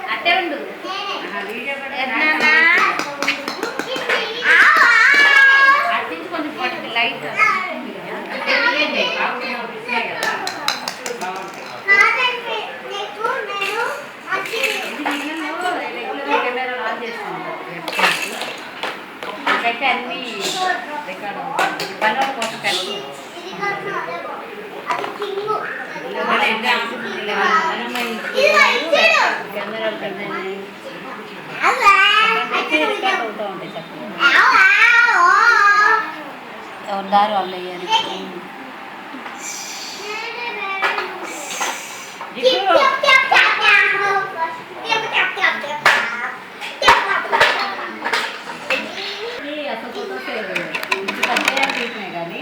అట్టే ఉండు అట్టించి కొంచెం పట్టుకు లైట్ కెమెరా ఆన్ చేసుకుంటాం అయితే అన్ని రికార్డు పనుల కోసం కలిసి కెమెరాలు రికార్డ్ అవుతూ ఉంటాయి చక్కగా ఎవరి దారి వాళ్ళు అయ్యారు. అసలు ఫోటోస్ పద్దెయాలు తీసినాయి కానీ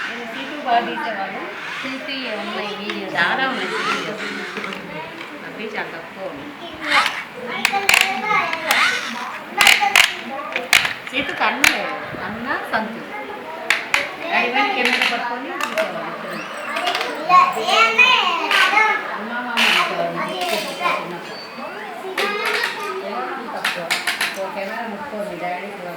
నేను సీటు బాగా తీసేవాళ్ళు సీటు ఉన్నాయి వీడియో చాలా ఉన్నాయి వీడియో అవి చాలా తక్కువ సీటు కన్ను లేదు అన్న సంతు అడిగిన కెమెరా పట్టుకొని తీసేవాళ్ళు అమ్మ మామ తక్కువ కెమెరా ముట్టుకోండి డాడీ కూడా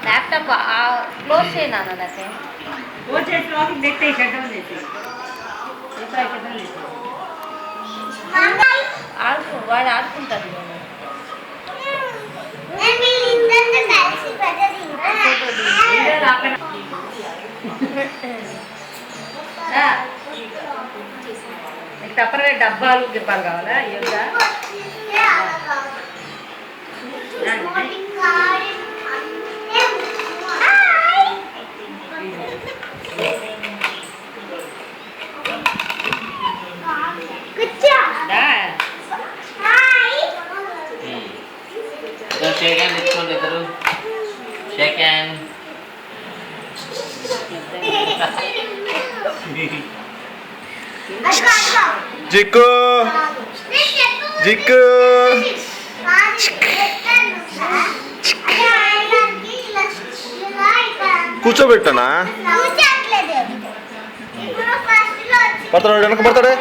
ల్యాప్టాప్ క్లోజ్ చేయనా నాకే క్లోజ్ చేసి లాకింగ్ పెట్టే షట్టౌన్ చేసి వాడు ఆడుకుంటారు నీకు తప్పనిసరి డబ్బాలు గిబ్బాలు కావాలా ఇవ్వదా షేక్ హ్యాండ్ ఇచ్చుకోండి ఇద్దరు షేక్ హ్యాండ్ జిక్కు జిక్కు కూర్చోబెట్టానా పడతాడు వెనక పడతాడే